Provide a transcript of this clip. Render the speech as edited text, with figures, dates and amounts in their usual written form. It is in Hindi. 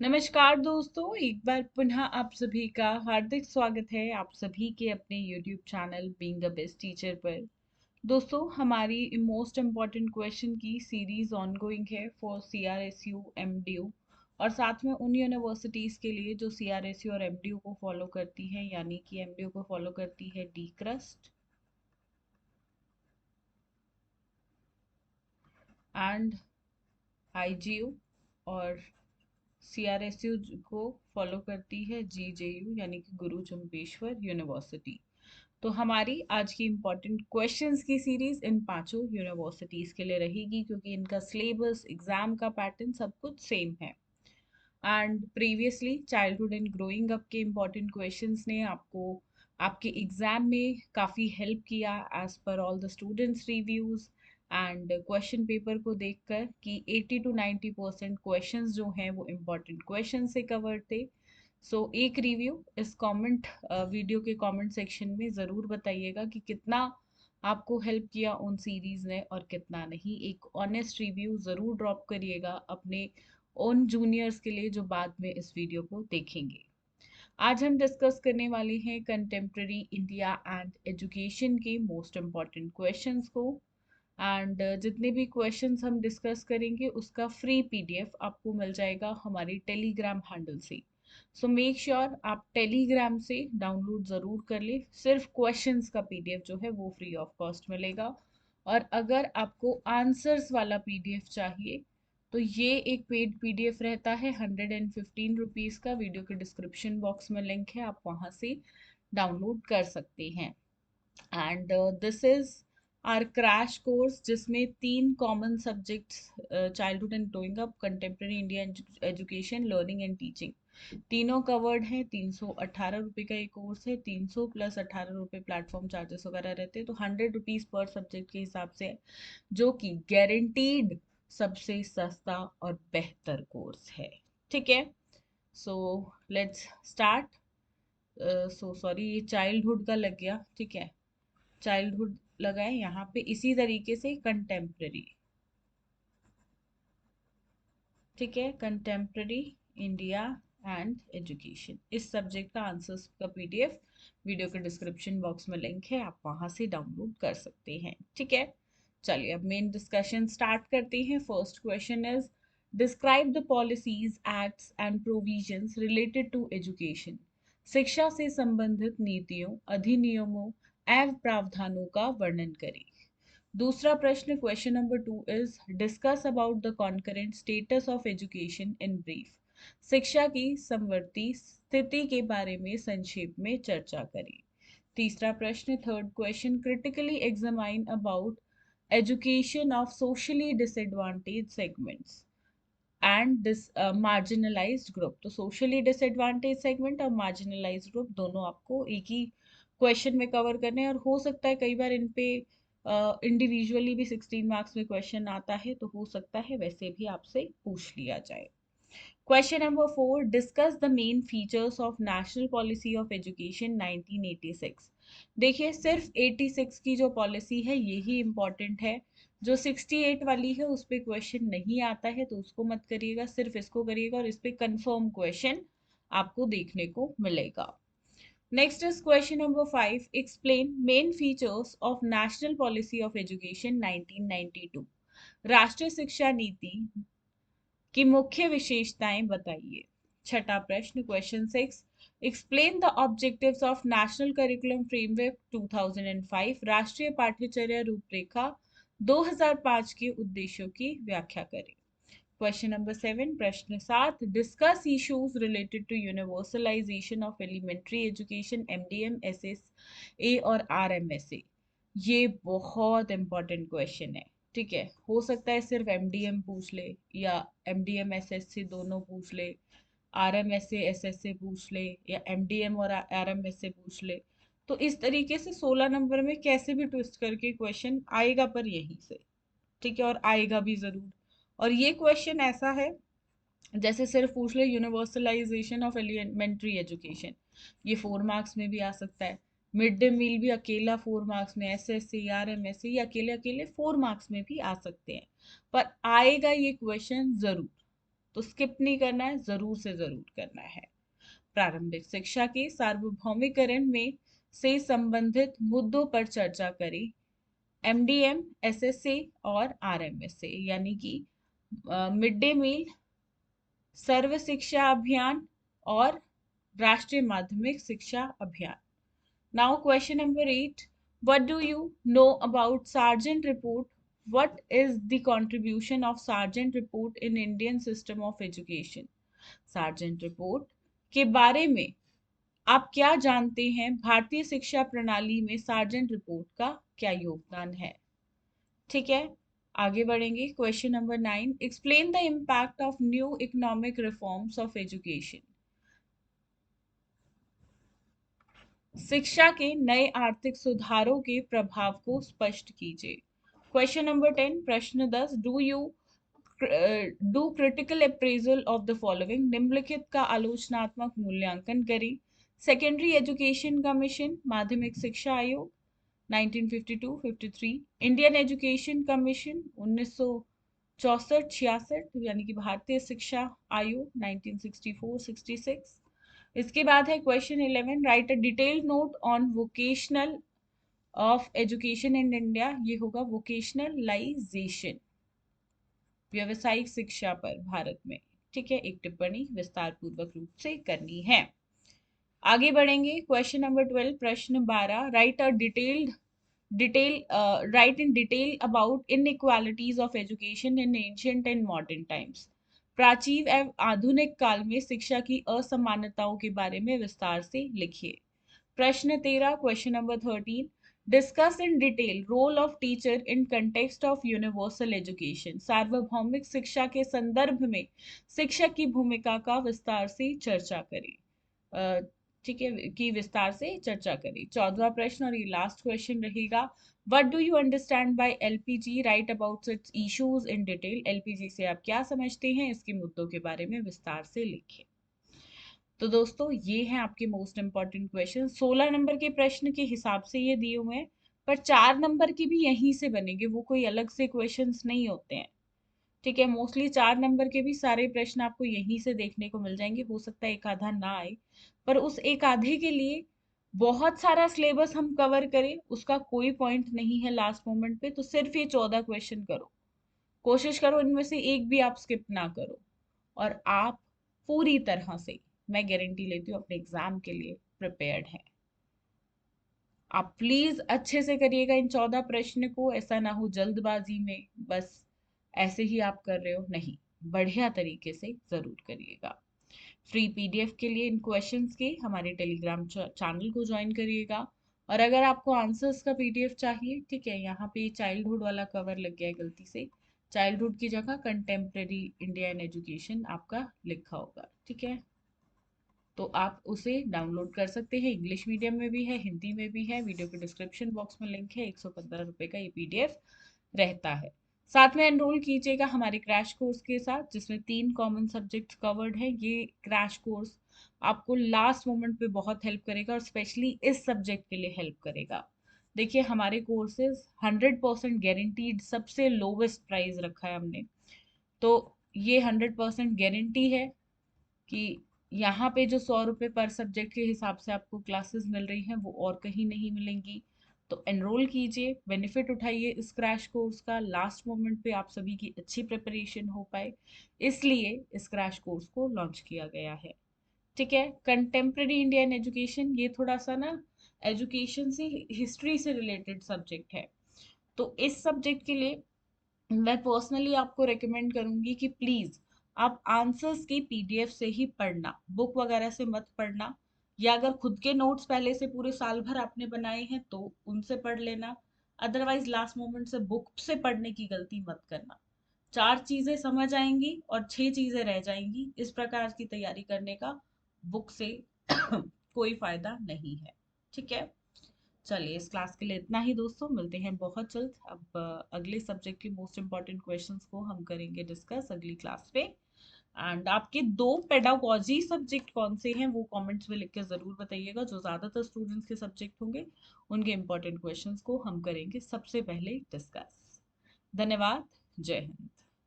नमस्कार दोस्तों, एक बार पुनः आप सभी का हार्दिक स्वागत है आप सभी के अपने YouTube channel being a best teacher पर। दोस्तों, हमारी मोस्ट इम्पॉर्टेंट क्वेश्चन की सीरीज ऑनगोइंग है फॉर CRSU MDU और साथ में उन यूनिवर्सिटीज़ के लिए जो CRSU और MDU को फॉलो करती हैं, यानी कि MDU को फॉलो करती है डी क्रस्ट एंड IGU और CRSU को फॉलो करती है GJU यानी कि गुरु जम्बेश्वर यूनिवर्सिटी। तो हमारी आज की इम्पॉर्टेंट क्वेश्चंस की सीरीज इन पांचों यूनिवर्सिटीज के लिए रहेगी, क्योंकि इनका सिलेबस, एग्जाम का पैटर्न सब कुछ सेम है। And previously childhood and growing up के इम्पॉर्टेंट क्वेश्चंस ने आपको आपके एग्जाम में काफ़ी हेल्प किया as per all the students reviews and question paper को देखकर कि 80 to 90% क्वेश्चंस जो हैं वो इम्पॉर्टेंट क्वेश्चन से कवर थे। एक रिव्यू इस कमेंट वीडियो के कमेंट सेक्शन में ज़रूर बताइएगा कि कितना आपको हेल्प किया उन सीरीज़ ने और कितना नहीं। एक ऑनेस्ट रिव्यू ज़रूर ड्रॉप करिएगा अपने उन जूनियर्स के लिए जो बाद में इस वीडियो को देखेंगे। आज हम डिस्कस करने वाले हैं कंटेम्प्रेरी इंडिया एंड एजुकेशन के मोस्ट इम्पॉर्टेंट क्वेश्चंस को। एंड जितने भी क्वेश्चंस हम डिस्कस करेंगे उसका फ्री PDF आपको मिल जाएगा हमारी टेलीग्राम हैंडल से। मेक श्योर आप टेलीग्राम से डाउनलोड ज़रूर कर ले। सिर्फ क्वेश्चंस का PDF जो है वो फ्री ऑफ कॉस्ट मिलेगा। और अगर आपको आंसर्स वाला PDF चाहिए तो ये एक पेड PDF रहता है 115 रुपीज़ का। वीडियो के डिस्क्रिप्शन बॉक्स में लिंक है, आप वहाँ से डाउनलोड कर सकते हैं। And this is our crash course जिसमें 3 common subjects, childhood and growing up, contemporary India education, learning and teaching, तीनों कवर्ड है। 318 रुपये का ये कोर्स है। 300 प्लस 18 रुपये प्लेटफॉर्म चार्जेस वगैरह रहते हैं, तो 100 रुपीज़ पर सब्जेक्ट के हिसाब से है, जो कि गारंटीड सबसे सस्ता और बेहतर कोर्स है। ठीक है, सो लेट्स स्टार्ट। सॉरी, ये चाइल्डहुड का लग गया। ठीक है, चाइल्डहुड लगाए यहाँ पे। इसी तरीके से कंटेम्प्रेरी, ठीक है, कंटेम्प्रेरी इंडिया एंड एजुकेशन, इस सब्जेक्ट का आंसर्स का PDF वीडियो के डिस्क्रिप्शन बॉक्स में लिंक है, आप वहां से डाउनलोड कर सकते हैं। ठीक है, चलिए अब मेन डिस्कशन स्टार्ट करते हैं। First question is describe the policies, acts and provisions related to education. शिक्षा से संबंधित नीतियों, अधिनियमों एवं प्रावधानों का वर्णन करें। दूसरा प्रश्न, question number 2 is discuss about the concurrent status of education in brief. शिक्षा की समवर्ती स्थिति के बारे में संक्षेप में चर्चा करें। तीसरा प्रश्न, third question, critically examine about education of socially disadvantage segments and marginalised group. तो सोशली डिसएडवांटेज सेगमेंट और मार्जिनलाइज्ड ग्रुप दोनों आपको एक ही क्वेश्चन में कवर करने हैं, और हो सकता है कई बार इन पे इंडिविजुअली भी 16 मार्क्स में क्वेश्चन आता है, तो हो सकता है वैसे भी आपसे पूछ लिया जाए। Question number 4, discuss the main features of national policy of education 1986। देखिए, सिर्फ 86 की जो पॉलिसी है यही इंपॉर्टेंट है। जो 68 वाली है उस पर क्वेश्चन नहीं आता है, तो उसको मत करिएगा, सिर्फ इसको करिएगा और इस पे कंफर्म क्वेश्चन आपको देखने को मिलेगा। Next is question number 5, explain main features of national policy of education 1992। राष्ट्रीय शिक्षा नीति की मुख्य विशेषताएं बताइए। छठा प्रश्न, question 6, explain the objectives of national curriculum framework 2005। राष्ट्रीय पाठ्यचर्या रूपरेखा 2005 के उद्देश्यों की व्याख्या करें। क्वेश्चन नंबर 7, प्रश्न 7, discuss issues related to universalization of elementary education, MDM, SSA और RMSA। ये बहुत इंपॉर्टेंट क्वेश्चन है। ठीक है, हो सकता है सिर्फ MDM पूछ ले या MDM SSC दोनों पूछ ले, RMSA SSA पूछ ले, या MDM और RMSA पूछ ले। तो इस तरीके से 16 नंबर में कैसे भी ट्विस्ट करके क्वेश्चन आएगा, पर यहीं से। ठीक है, और आएगा भी जरूर। और ये क्वेश्चन ऐसा है जैसे सिर्फ पूछ ले यूनिवर्सलाइजेशन ऑफ एलिमेंट्री एजुकेशन, ये 4 मार्क्स में भी आ सकता है। मिड डे मील भी अकेला 4 मार्क्स में, SSC RMSC ये अकेले अकेले 4 मार्क्स में भी आ सकते हैं, पर आएगा ये क्वेश्चन जरूर। तो स्किप नहीं करना है, जरूर से जरूर करना है। प्रारंभिक शिक्षा के सार्वभौमिकरण में से संबंधित मुद्दों पर चर्चा करें। एमडीएम, एसएसए और आरएमएसए यानी कि मिड डे मील, सर्व शिक्षा अभियान और राष्ट्रीय माध्यमिक शिक्षा अभियान। Now question number 8, what do you know about Sargent report? What is the contribution of Sargent report in Indian system of education? Sargent report के बारे में आप क्या जानते हैं? भारतीय शिक्षा प्रणाली में सार्जेंट रिपोर्ट का क्या योगदान है? ठीक है, आगे बढ़ेंगे। Question number 9, explain the impact of new economic reforms of education. शिक्षा के नए आर्थिक सुधारों के प्रभाव को स्पष्ट कीजिए। क्वेश्चन नंबर 10, प्रश्न 10, do critical appraisal of the following. निम्नलिखित का आलोचनात्मक मूल्यांकन करें। सेकेंडरी एजुकेशन कमीशन, माध्यमिक शिक्षा आयोग 1952-53, इंडियन एजुकेशन कमीशन 1964-66 यानी कि भारतीय शिक्षा आयोग 1964-66। इसके बाद है question 11, right a detailed note on vocational of education in India. ये होगा वोकेशनलाइजेशन, व्यवसायिक शिक्षा पर भारत में। ठीक है, एक टिप्पणी विस्तार पूर्वक रूप से करनी है। आगे बढ़ेंगे। क्वेश्चन नंबर 12, प्रश्न 12, right a write in detail about inequalities of education in ancient and modern times। प्राचीन एवं आधुनिक काल में शिक्षा की असमानताओं के बारे में विस्तार से लिखिए। प्रश्न 13, question number 13, discuss in detail role of teacher in context of universal education. सार्वभौमिक शिक्षा के संदर्भ में शिक्षक की भूमिका का विस्तार से चर्चा करें। ठीक है, की विस्तार से चर्चा करें। 14वां प्रश्न और ये लास्ट क्वेश्चन रहेगा, what do you understand by LPG, right about it's issues in detail. LPG से आप क्या समझते हैं, इसके मुद्दों के बारे में विस्तार से लिखें। तो दोस्तों ये हैं आपके मोस्ट इंपॉर्टेंट क्वेश्चन। 16 नंबर के प्रश्न के हिसाब से ये दिए हुए हैं, पर 4 नंबर की भी यहीं से बनेंगे, वो कोई अलग से क्वेश्चंस नहीं होते हैं। ठीक है, मोस्टली 4 नंबर के भी सारे प्रश्न आपको यहीं से देखने को मिल जाएंगे। हो सकता है एक आधा ना आए, पर उस एक आधे के लिए बहुत सारा सिलेबस हम कवर करें उसका कोई पॉइंट नहीं है लास्ट मोमेंट पे। तो सिर्फ ये 14 क्वेश्चन करो, कोशिश करो इनमें से एक भी आप स्किप ना करो, और आप पूरी तरह से, मैं गारंटी लेती हूँ, अपने एग्जाम के लिए प्रिपेयर्ड हैं। आप प्लीज अच्छे से करिएगा इन 14 प्रश्न को, ऐसा ना हो जल्दबाजी में बस ऐसे ही आप कर रहे हो, नहीं, बढ़िया तरीके से जरूर करिएगा। फ्री पीडीएफ के लिए इन क्वेश्चंस के हमारे टेलीग्राम चैनल को ज्वाइन करिएगा। और अगर आपको आंसर्स का पीडीएफ चाहिए, ठीक है, यहाँ पे चाइल्डहुड वाला कवर लग गया है गलती से, चाइल्डहुड की जगह कंटेम्प्रेरी इंडिया इन एजुकेशन आपका लिखा होगा। ठीक है, तो आप उसे डाउनलोड कर सकते हैं। इंग्लिश मीडियम में भी है, हिंदी में भी है। वीडियो के डिस्क्रिप्शन बॉक्स में लिंक है। 115 रुपये का ये पीडीएफ रहता है। साथ में एनरोल कीजिएगा हमारे क्रैश कोर्स के साथ, जिसमें 3 कॉमन सब्जेक्ट्स कवर्ड है। ये क्रैश कोर्स आपको लास्ट मोमेंट पे बहुत हेल्प करेगा, और स्पेशली इस सब्जेक्ट के लिए हेल्प करेगा। देखिए हमारे कोर्सेज 100% गारंटीड, सबसे लोवेस्ट प्राइस रखा है हमने। तो ये 100% गारंटी है कि यहाँ पे जो 100 रुपये पर सब्जेक्ट के हिसाब से आपको क्लासेस मिल रही हैं वो और कहीं नहीं मिलेंगी। तो एनरोल कीजिए, बेनिफिट उठाइए इस क्रैश कोर्स का। लास्ट मोमेंट पे आप सभी की अच्छी प्रिपरेशन हो पाए, इसलिए इस क्रैश कोर्स को लॉन्च किया गया है। ठीक है, कंटेम्प्रेरी इंडियन एजुकेशन, ये थोड़ा सा ना एजुकेशन से, हिस्ट्री से रिलेटेड सब्जेक्ट है। तो इस सब्जेक्ट के लिए मैं पर्सनली आपको रेकमेंड करूंगी कि प्लीज आप आंसर्स की पीडीएफ से ही पढ़ना, बुक वगैरह से मत पढ़ना। या अगर खुद के नोट्स पहले से पूरे साल भर आपने बनाए हैं तो उनसे पढ़ लेना। अदरवाइज लास्ट मोमेंट से बुक से पढ़ने की गलती मत करना। 4 चीजें समझ आएंगी और 6 चीजें रह जाएंगी, इस प्रकार की तैयारी करने का बुक से कोई फायदा नहीं है। ठीक है, चलिए इस क्लास के लिए इतना ही दोस्तों, मिलते हैं बहुत जल्द। अब अगले सब्जेक्ट के मोस्ट इंपॉर्टेंट क्वेश्चंस को हम करेंगे डिस्कस अगली क्लास पे। एंड आपके 2 पेडागोजी सब्जेक्ट कौन से हैं वो कमेंट्स में लिख के जरूर बताइएगा। जो ज्यादातर स्टूडेंट्स के सब्जेक्ट होंगे उनके इंपॉर्टेंट क्वेश्चंस को हम करेंगे सबसे पहले डिस्कस। धन्यवाद, जय हिंद।